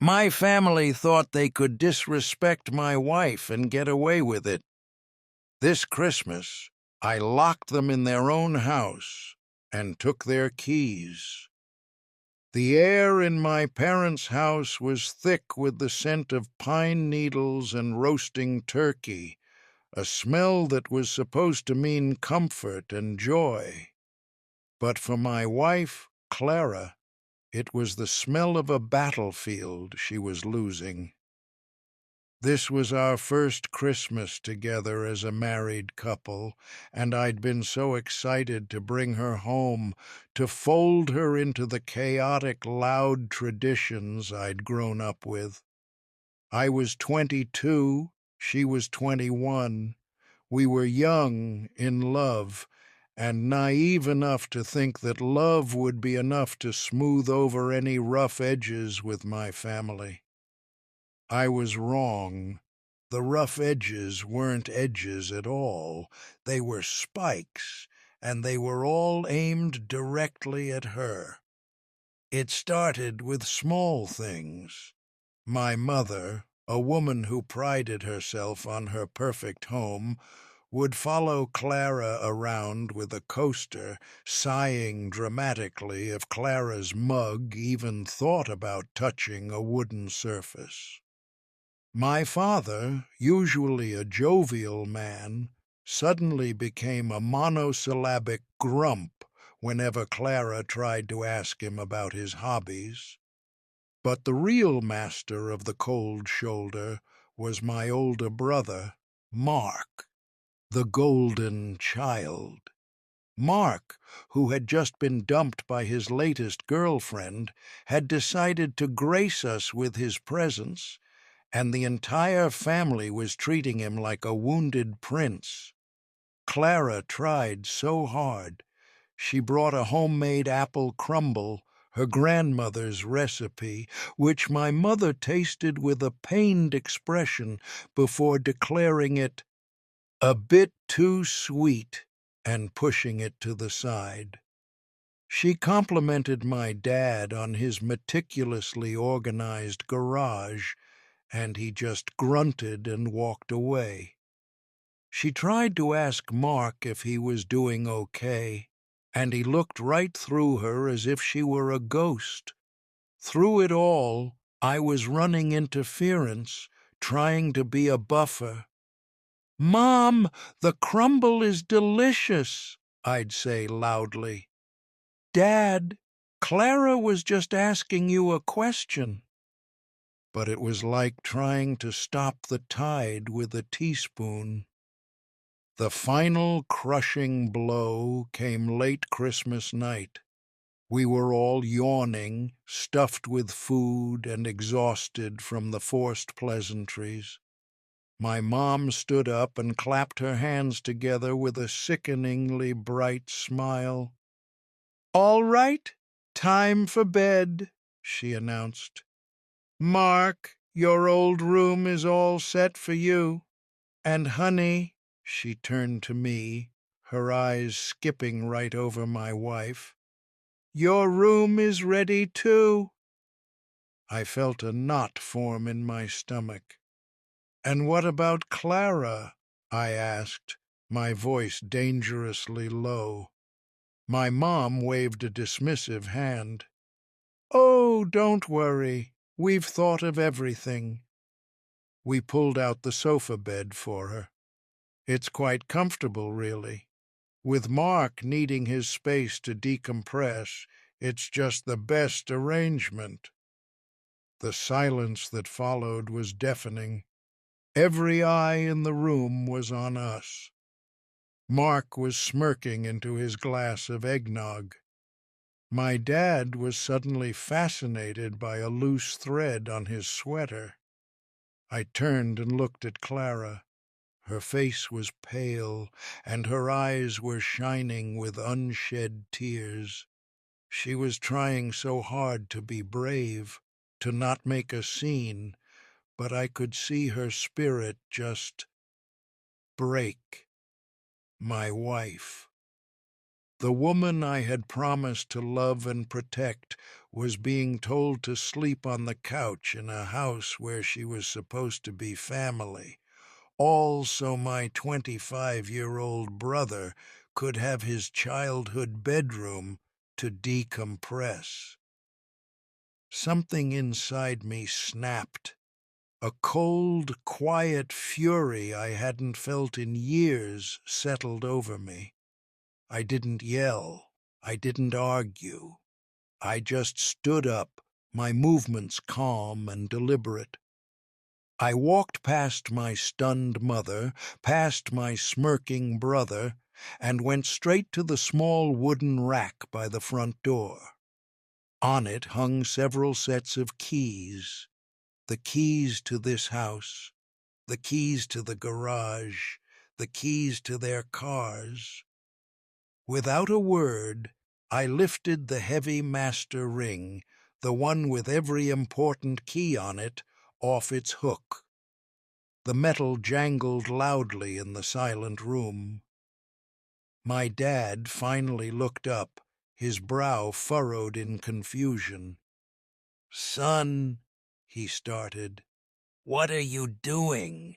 My family thought they could disrespect my wife and get away with it. This Christmas, I locked them in their own house and took their keys. The air in my parents' house was thick with the scent of pine needles and roasting turkey, a smell that was supposed to mean comfort and joy. But for my wife, Clara, it was the smell of a battlefield she was losing. This was our first Christmas together as a married couple, and I'd been so excited to bring her home, to fold her into the chaotic, loud traditions I'd grown up with. I was 22, she was 21. We were young, in love, and naive enough to think that love would be enough to smooth over any rough edges with my family. I was wrong. The rough edges weren't edges at all. They were spikes, and they were all aimed directly at her. It started with small things. My mother, a woman who prided herself on her perfect home, would follow Clara around with a coaster, sighing dramatically if Clara's mug even thought about touching a wooden surface. My father, usually a jovial man, suddenly became a monosyllabic grump whenever Clara tried to ask him about his hobbies. But the real master of the cold shoulder was my older brother, Mark, the golden child. Mark, who had just been dumped by his latest girlfriend, had decided to grace us with his presence, and the entire family was treating him like a wounded prince. Clara tried so hard. She brought a homemade apple crumble, her grandmother's recipe, which my mother tasted with a pained expression before declaring it a bit too sweet and pushing it to the side. She complimented my dad on his meticulously organized garage, and he just grunted and walked away. She tried to ask Mark if he was doing okay, and he looked right through her as if she were a ghost. Through it all, I was running interference, trying to be a buffer. "Mom, the crumble is delicious," I'd say loudly. "Dad, Clara was just asking you a question." But it was like trying to stop the tide with a teaspoon. The final crushing blow came late Christmas night. We were all yawning, stuffed with food and exhausted from the forced pleasantries. My mom stood up and clapped her hands together with a sickeningly bright smile. "All right, time for bed," she announced. "Mark, your old room is all set for you. And, honey," she turned to me, her eyes skipping right over my wife, "your room is ready too." I felt a knot form in my stomach. "And what about Clara?" I asked, my voice dangerously low. My mom waved a dismissive hand. "Oh, don't worry. We've thought of everything." We pulled out the sofa bed for her. It's quite comfortable, really. With Mark needing his space to decompress, it's just the best arrangement. The silence that followed was deafening. Every eye in the room was on us. Mark was smirking into his glass of eggnog. My dad was suddenly fascinated by a loose thread on his sweater. I turned and looked at Clara. Her face was pale, and her eyes were shining with unshed tears. She was trying so hard to be brave, to not make a scene, but I could see her spirit just break. My wife. The woman I had promised to love and protect was being told to sleep on the couch in a house where she was supposed to be family, all so my 25-year-old brother could have his childhood bedroom to decompress. Something inside me snapped. A cold, quiet fury I hadn't felt in years settled over me. I didn't yell. I didn't argue. I just stood up, my movements calm and deliberate. I walked past my stunned mother, past my smirking brother, and went straight to the small wooden rack by the front door. On it hung several sets of keys, the keys to this house, the keys to the garage, the keys to their cars. Without a word, I lifted the heavy master ring, the one with every important key on it, off its hook. The metal jangled loudly in the silent room. My dad finally looked up, his brow furrowed in confusion. "Son," he started, "what are you doing?"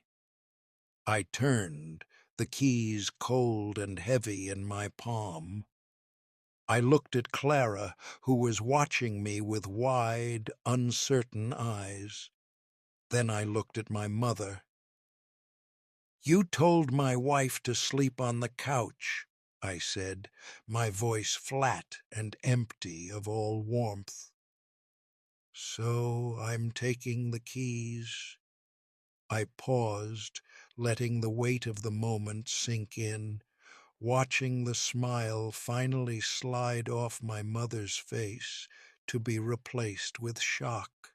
I turned, the keys cold and heavy in my palm. I looked at Clara, who was watching me with wide, uncertain eyes. Then I looked at my mother. "You told my wife to sleep on the couch," I said, my voice flat and empty of all warmth. "So I'm taking the keys." I paused, letting the weight of the moment sink in, watching the smile finally slide off my mother's face to be replaced with shock.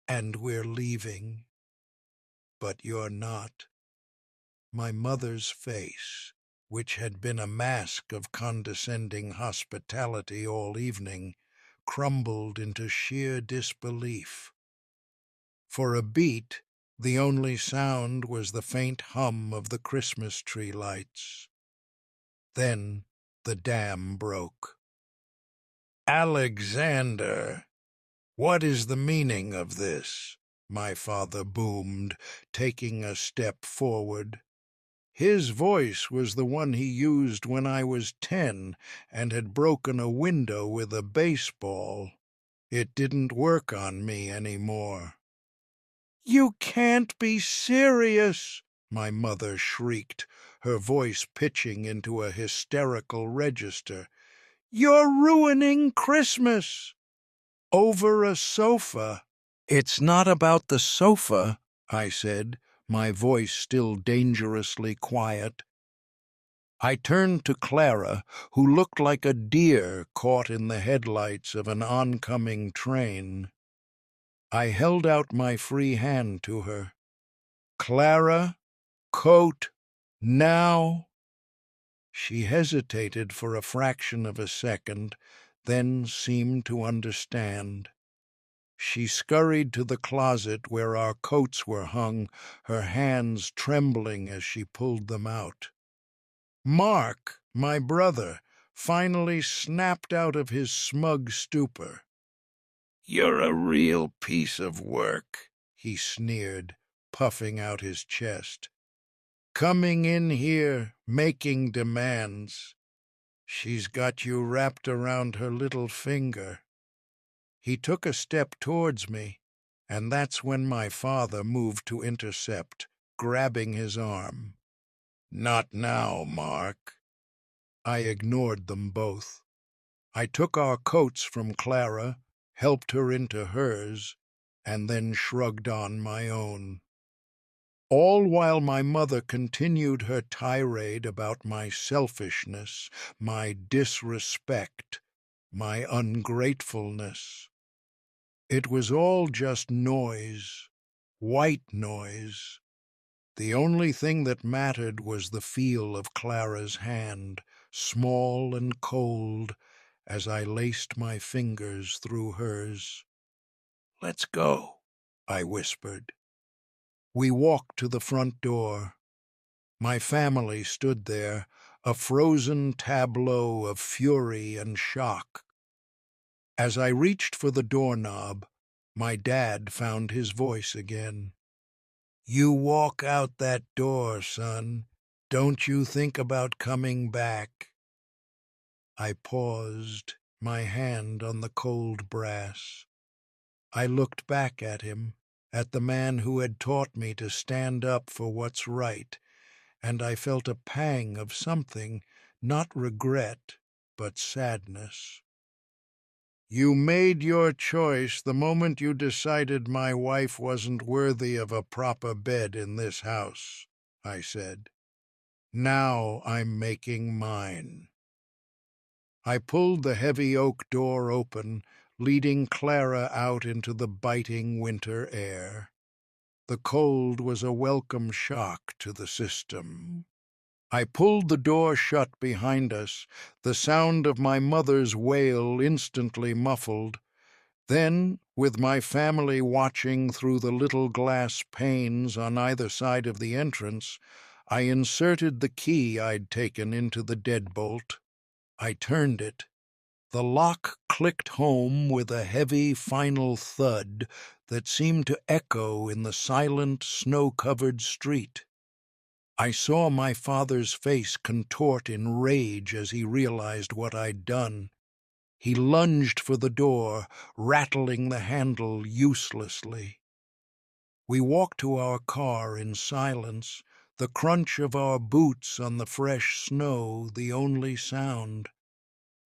"And we're leaving, but you're not." My mother's face, which had been a mask of condescending hospitality all evening, crumbled into sheer disbelief. For a beat, the only sound was the faint hum of the Christmas tree lights. Then the dam broke. "Alexander, what is the meaning of this?" my father boomed, taking a step forward. His voice was the one he used when I was 10 and had broken a window with a baseball. It didn't work on me anymore. "You can't be serious!" my mother shrieked, her voice pitching into a hysterical register. "You're ruining Christmas!" "Over a sofa." "It's not about the sofa," I said, my voice still dangerously quiet. I turned to Clara, who looked like a deer caught in the headlights of an oncoming train. I held out my free hand to her. "Clara, coat, now." She hesitated for a fraction of a second, then seemed to understand. She scurried to the closet where our coats were hung, her hands trembling as she pulled them out. Mark, my brother, finally snapped out of his smug stupor. "You're a real piece of work," he sneered, puffing out his chest. "Coming in here, making demands. She's got you wrapped around her little finger." He took a step towards me, and that's when my father moved to intercept, grabbing his arm. "Not now, Mark." I ignored them both. I took our coats from Clara, helped her into hers, and then shrugged on my own. All while my mother continued her tirade about my selfishness, my disrespect, my ungratefulness. It was all just noise, white noise. The only thing that mattered was the feel of Clara's hand, small and cold, as I laced my fingers through hers. "Let's go," I whispered. We walked to the front door. My family stood there, a frozen tableau of fury and shock. As I reached for the doorknob, my dad found his voice again. "You walk out that door, son. Don't you think about coming back." I paused, my hand on the cold brass. I looked back at him, at the man who had taught me to stand up for what's right, and I felt a pang of something, not regret, but sadness. "You made your choice the moment you decided my wife wasn't worthy of a proper bed in this house," I said. "Now I'm making mine." I pulled the heavy oak door open, leading Clara out into the biting winter air. The cold was a welcome shock to the system. I pulled the door shut behind us, the sound of my mother's wail instantly muffled. Then, with my family watching through the little glass panes on either side of the entrance, I inserted the key I'd taken into the deadbolt. I turned it. The lock clicked home with a heavy final thud that seemed to echo in the silent, snow-covered street. I saw my father's face contort in rage as he realized what I'd done. He lunged for the door, rattling the handle uselessly. We walked to our car in silence, the crunch of our boots on the fresh snow the only sound.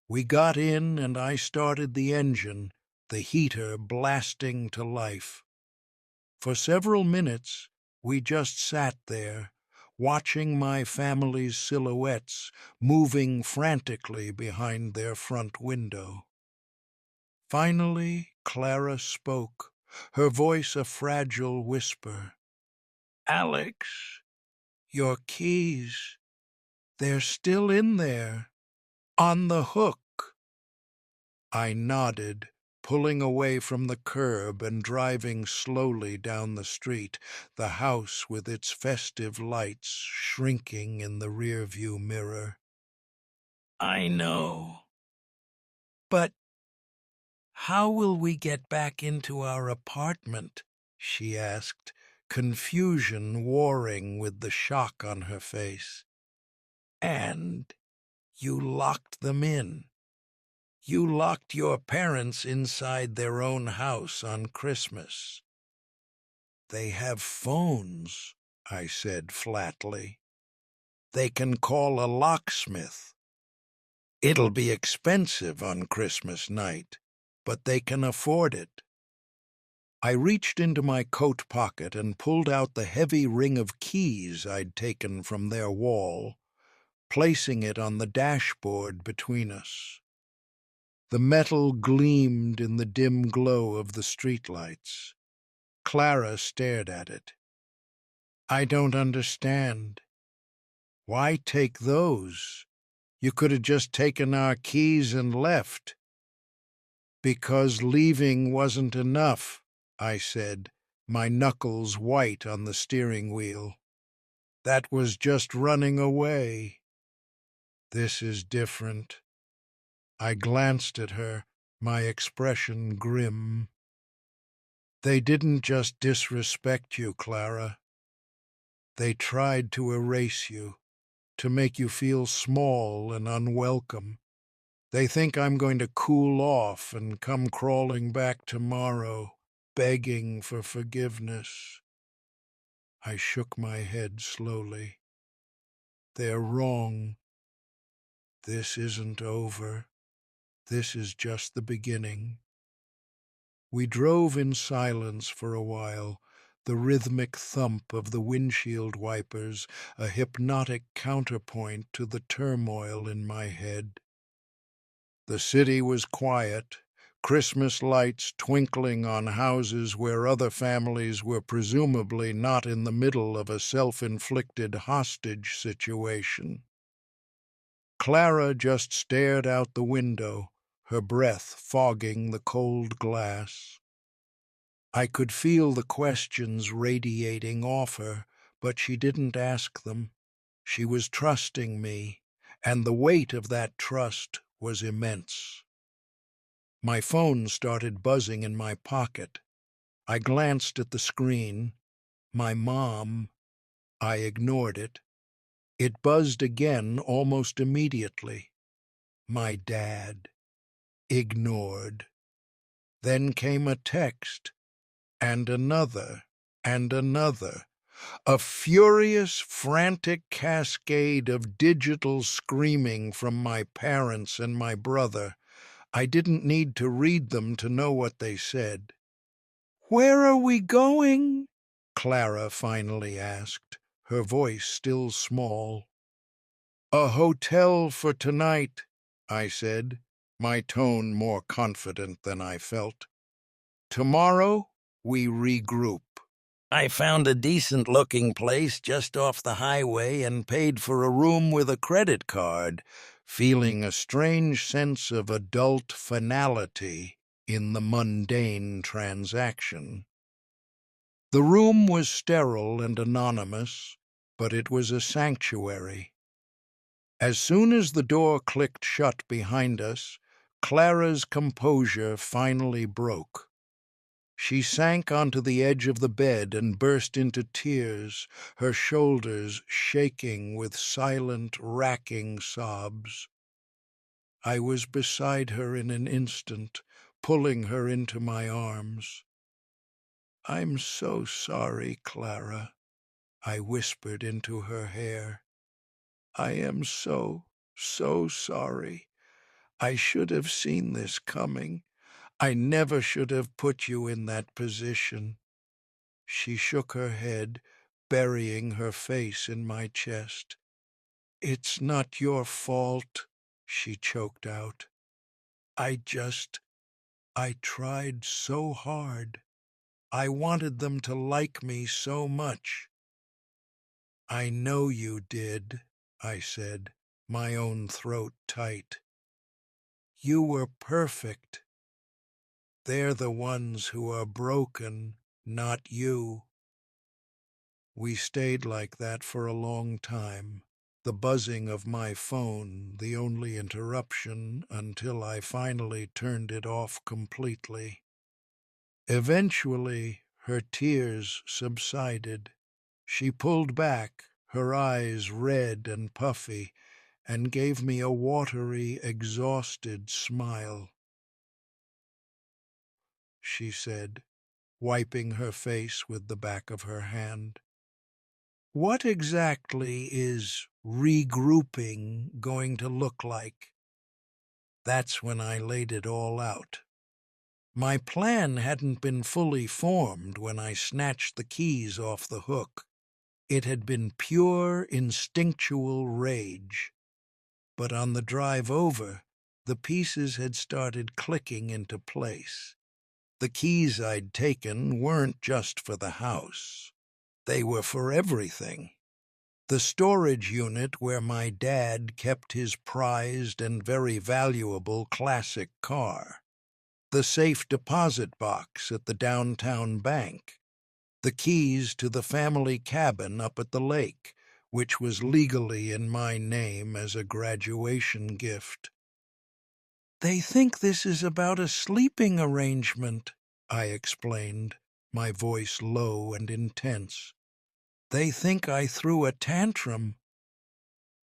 We got in and I started the engine, the heater blasting to life. For several minutes, we just sat there, watching my family's silhouettes moving frantically behind their front window. Finally, Clara spoke, her voice a fragile whisper. "Alex, your keys, they're still in there, on the hook." I nodded, pulling away from the curb and driving slowly down the street, the house with its festive lights shrinking in the rearview mirror. "I know. But how will we get back into our apartment?" she asked, confusion warring with the shock on her face. "And you locked them in. You locked your parents inside their own house on Christmas." "They have phones," I said flatly. "They can call a locksmith. It'll be expensive on Christmas night, but they can afford it." I reached into my coat pocket and pulled out the heavy ring of keys I'd taken from their wall, placing it on the dashboard between us. The metal gleamed in the dim glow of the streetlights. Clara stared at it. "I don't understand. Why take those? You could have just taken our keys and left." "Because leaving wasn't enough," I said, my knuckles white on the steering wheel. "That was just running away. This is different." I glanced at her, my expression grim. "They didn't just disrespect you, Clara. They tried to erase you, to make you feel small and unwelcome. They think I'm going to cool off and come crawling back tomorrow, begging for forgiveness." I shook my head slowly. "They're wrong. This isn't over. This is just the beginning." We drove in silence for a while, the rhythmic thump of the windshield wipers a hypnotic counterpoint to the turmoil in my head. The city was quiet, Christmas lights twinkling on houses where other families were presumably not in the middle of a self-inflicted hostage situation. Clara just stared out the window, her breath fogging the cold glass. I could feel the questions radiating off her, but she didn't ask them. She was trusting me, and the weight of that trust was immense. My phone started buzzing in my pocket. I glanced at the screen. My mom. I ignored it. It buzzed again almost immediately. My dad. Ignored. Then came a text, and another, and another. A furious, frantic cascade of digital screaming from my parents and my brother. I didn't need to read them to know what they said. "Where are we going?" Clara finally asked, her voice still small. "A hotel for tonight," I said, my tone more confident than I felt. "Tomorrow we regroup." I found a decent-looking place just off the highway and paid for a room with a credit card, feeling a strange sense of adult finality in the mundane transaction. The room was sterile and anonymous, but it was a sanctuary. As soon as the door clicked shut behind us, Clara's composure finally broke. She sank onto the edge of the bed and burst into tears, her shoulders shaking with silent, racking sobs. I was beside her in an instant, pulling her into my arms. "I'm so sorry, Clara," I whispered into her hair. "I am so, so sorry. I should have seen this coming. I never should have put you in that position." She shook her head, burying her face in my chest. "It's not your fault," she choked out. I tried so hard. I wanted them to like me so much." "I know you did," I said, my own throat tight. "You were perfect. They're the ones who are broken, not you." We stayed like that for a long time, the buzzing of my phone the only interruption until I finally turned it off completely. Eventually, her tears subsided. She pulled back, her eyes red and puffy, and gave me a watery, exhausted smile. She said, wiping her face with the back of her hand. "What exactly is regrouping going to look like?" That's when I laid it all out. My plan hadn't been fully formed when I snatched the keys off the hook. It had been pure, instinctual rage. But on the drive over, the pieces had started clicking into place. The keys I'd taken weren't just for the house. They were for everything. The storage unit where my dad kept his prized and very valuable classic car. The safe deposit box at the downtown bank. The keys to the family cabin up at the lake, which was legally in my name as a graduation gift. "They think this is about a sleeping arrangement," I explained, my voice low and intense. "They think I threw a tantrum.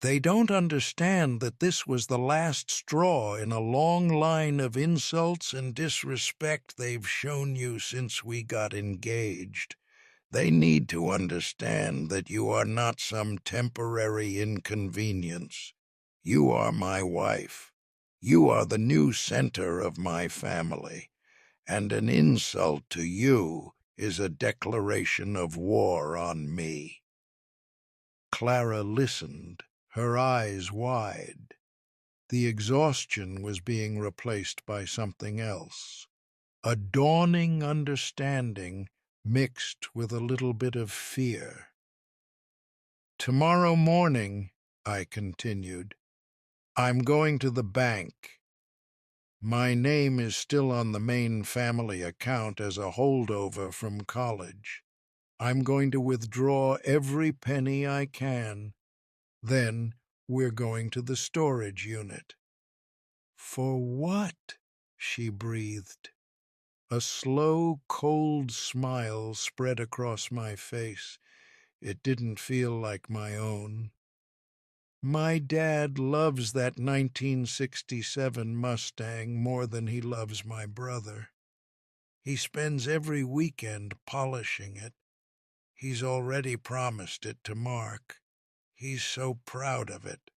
They don't understand that this was the last straw in a long line of insults and disrespect they've shown you since we got engaged. They need to understand that you are not some temporary inconvenience. You are my wife. You are the new center of my family, and an insult to you is a declaration of war on me." Clara listened, her eyes wide. The exhaustion was being replaced by something else. A dawning understanding mixed with a little bit of fear. "Tomorrow morning," I continued, "I'm going to the bank. My name is still on the main family account as a holdover from college. I'm going to withdraw every penny I can. Then, We're going to the storage unit." "For what?" she breathed. A slow, cold smile spread across my face. It didn't feel like my own. "My dad loves that 1967 Mustang more than he loves my brother. He spends every weekend polishing it. He's already promised it to Mark. He's so proud of it."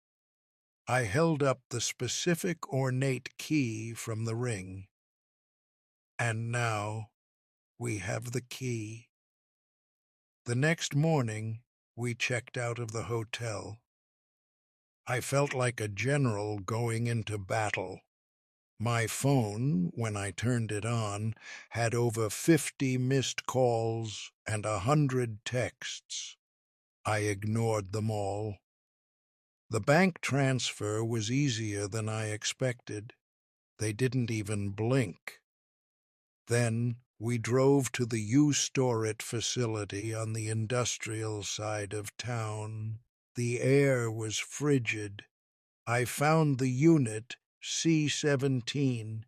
I held up the specific ornate key from the ring. "And now we have the key." The next morning, we checked out of the hotel. I felt like a general going into battle. My phone, when I turned it on, had over 50 missed calls and 100 texts. I ignored them all. The bank transfer was easier than I expected. They didn't even blink. Then we drove to the U-Store-It facility on the industrial side of town. The air was frigid. I found the unit, C-17,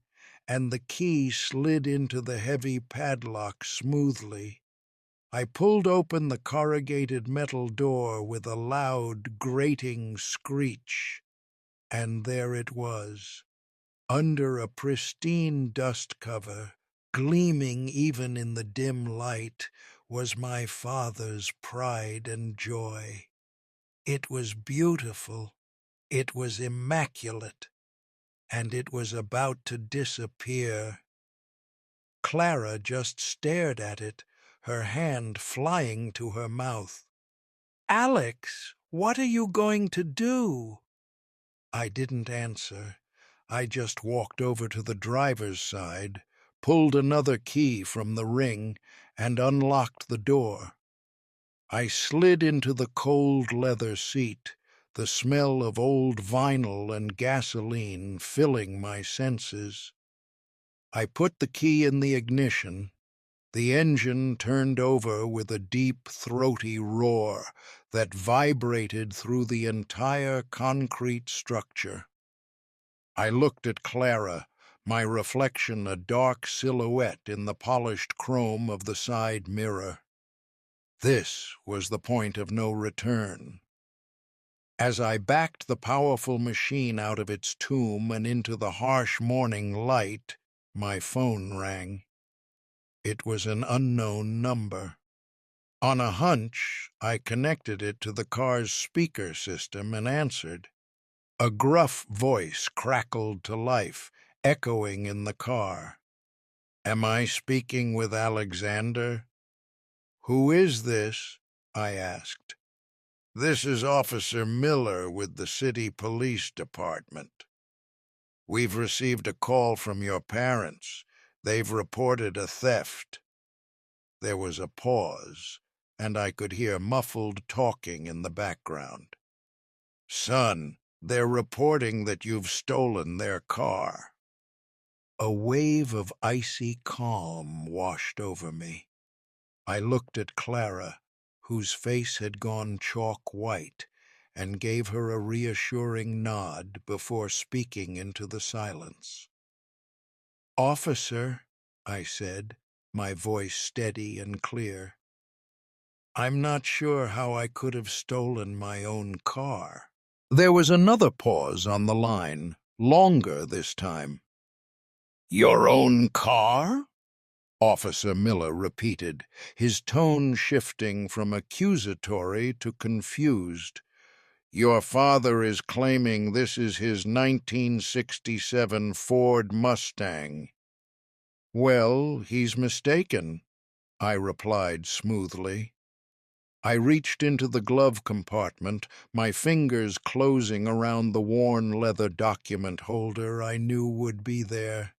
and the key slid into the heavy padlock smoothly. I pulled open the corrugated metal door with a loud, grating screech, and there it was, under a pristine dust cover, gleaming even in the dim light, was my father's pride and joy. It was beautiful, it was immaculate, and it was about to disappear. Clara just stared at it, her hand flying to her mouth. "Alex, what are you going to do?" I didn't answer. I just walked over to the driver's side, pulled another key from the ring, and unlocked the door. I slid into the cold leather seat, the smell of old vinyl and gasoline filling my senses. I put the key in the ignition. The engine turned over with a deep, throaty roar that vibrated through the entire concrete structure. I looked at Clara, my reflection a dark silhouette in the polished chrome of the side mirror. This was the point of no return. As I backed the powerful machine out of its tomb and into the harsh morning light, my phone rang. It was an unknown number. On a hunch, I connected it to the car's speaker system and answered. A gruff voice crackled to life, echoing in the car. "Am I speaking with Alexander?" "Who is this?" I asked. "This is Officer Miller with the City Police Department. We've received a call from your parents. They've reported a theft." There was a pause, and I could hear muffled talking in the background. "Son, they're reporting that you've stolen their car." A wave of icy calm washed over me. I looked at Clara, whose face had gone chalk white, and gave her a reassuring nod before speaking into the silence. "Officer," I said, my voice steady and clear, "I'm not sure how I could have stolen my own car." There was another pause on the line, longer this time. "Your own car?" Officer Miller repeated, his tone shifting from accusatory to confused. "Your father is claiming this is his 1967 Ford Mustang." "Well, he's mistaken," I replied smoothly. I reached into the glove compartment, my fingers closing around the worn leather document holder I knew would be there.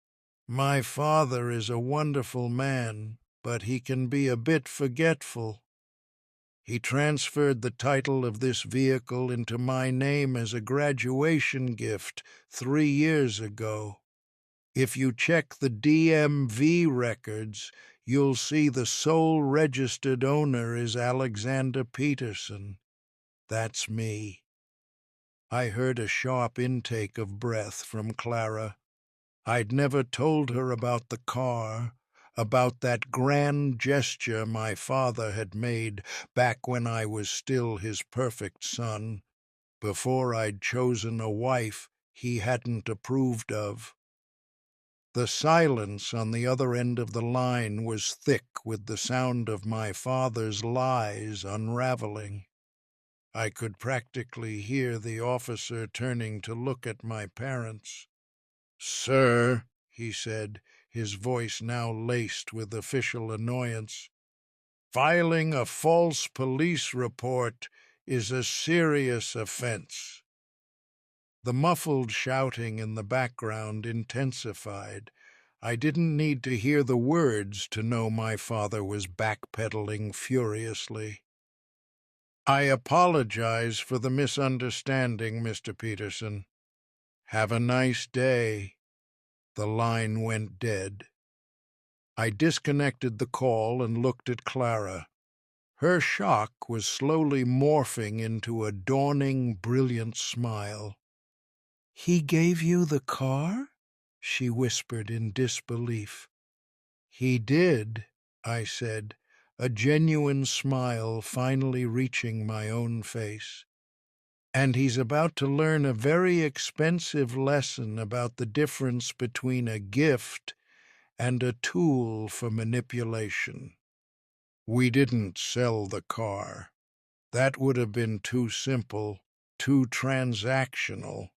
"My father is a wonderful man, but he can be a bit forgetful. He transferred the title of this vehicle into my name as a graduation gift 3 years ago. If you check the DMV records, you'll see the sole registered owner is Alexander Peterson. That's me." I heard a sharp intake of breath from Clara. I'd never told her about the car, about that grand gesture my father had made back when I was still his perfect son, before I'd chosen a wife he hadn't approved of. The silence on the other end of the line was thick with the sound of my father's lies unraveling. I could practically hear the officer turning to look at my parents. "Sir," he said, his voice now laced with official annoyance, "filing a false police report is a serious offense." The muffled shouting in the background intensified. I didn't need to hear the words to know my father was backpedaling furiously. "I apologize for the misunderstanding, Mr. Peterson. Have a nice day." The line went dead. I disconnected the call and looked at Clara. Her shock was slowly morphing into a dawning, brilliant smile. "He gave you the car?" she whispered in disbelief. "He did," I said, a genuine smile finally reaching my own face. "And he's about to learn a very expensive lesson about the difference between a gift and a tool for manipulation." We didn't sell the car. That would have been too simple, too transactional.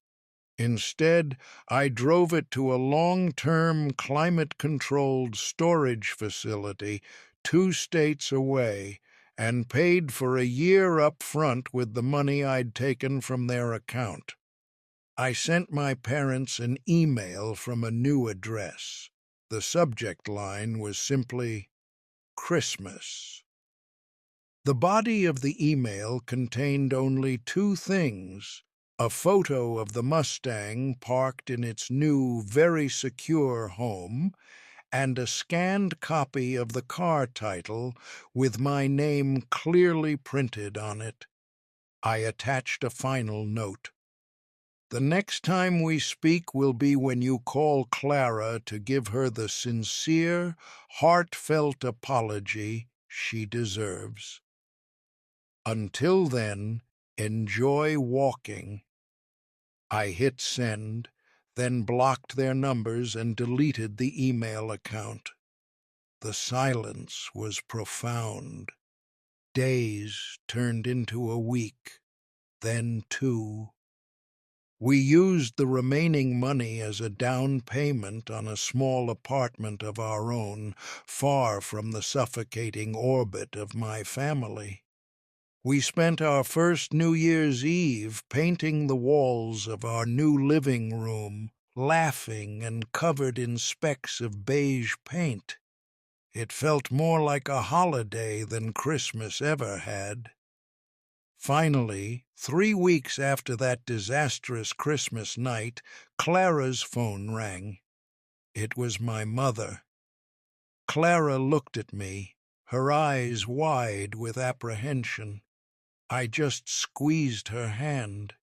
Instead, I drove it to a long-term, climate-controlled storage facility 2 states away and paid for a year up front with the money I'd taken from their account. I sent my parents an email from a new address. The subject line was simply Christmas. The body of the email contained only 2 things: a photo of the Mustang parked in its new, very secure home, and a scanned copy of the car title with my name clearly printed on it. I attached a final note. "The next time we speak will be when you call Clara to give her the sincere, heartfelt apology she deserves. Until then, enjoy walking." I hit send, then blocked their numbers and deleted the email account. The silence was profound. Days turned into a week, then 2. We used the remaining money as a down payment on a small apartment of our own, far from the suffocating orbit of my family. We spent our first New Year's Eve painting the walls of our new living room, laughing and covered in specks of beige paint. It felt more like a holiday than Christmas ever had. Finally, 3 weeks after that disastrous Christmas night, Clara's phone rang. It was my mother. Clara looked at me, her eyes wide with apprehension. I just squeezed her hand.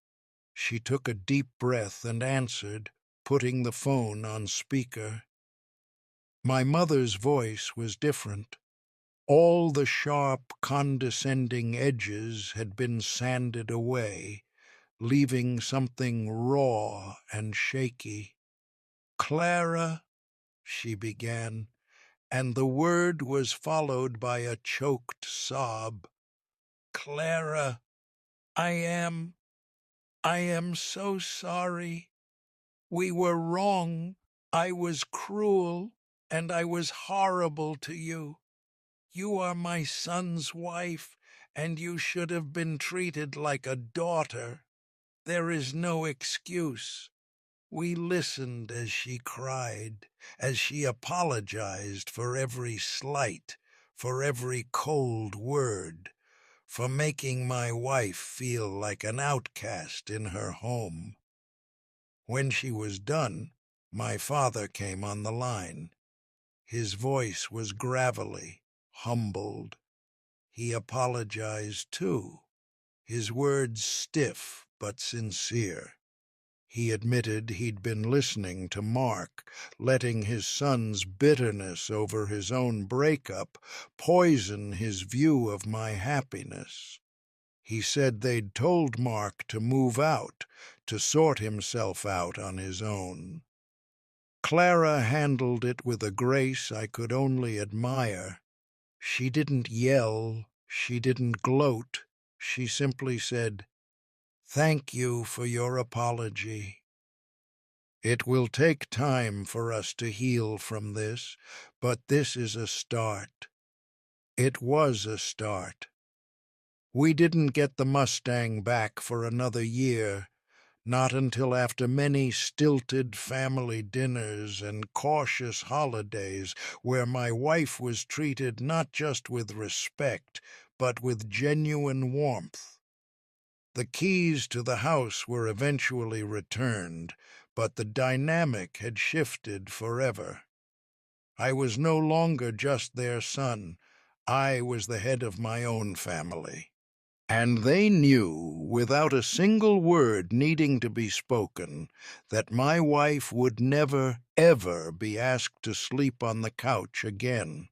She took a deep breath and answered, putting the phone on speaker. My mother's voice was different. All the sharp, condescending edges had been sanded away, leaving something raw and shaky. "Clara," she began, and the word was followed by a choked sob. "Clara, I am so sorry. We were wrong. I was cruel, and I was horrible to you. You are my son's wife, and you should have been treated like a daughter. There is no excuse." We listened as she cried, as she apologized for every slight, for every cold word, for making my wife feel like an outcast in her home. When she was done, my father came on the line. His voice was gravelly, humbled. He apologized too, his words stiff but sincere. He admitted he'd been listening to Mark, letting his son's bitterness over his own breakup poison his view of my happiness. He said they'd told Mark to move out, to sort himself out on his own. Clara handled it with a grace I could only admire. She didn't yell, she didn't gloat, she simply said, "Thank you for your apology. It will take time for us to heal from this, but this is a start." It was a start. We didn't get the Mustang back for another year, not until after many stilted family dinners and cautious holidays where my wife was treated not just with respect, but with genuine warmth. The keys to the house were eventually returned, but the dynamic had shifted forever. I was no longer just their son. I was the head of my own family. And they knew, without a single word needing to be spoken, that my wife would never, ever be asked to sleep on the couch again.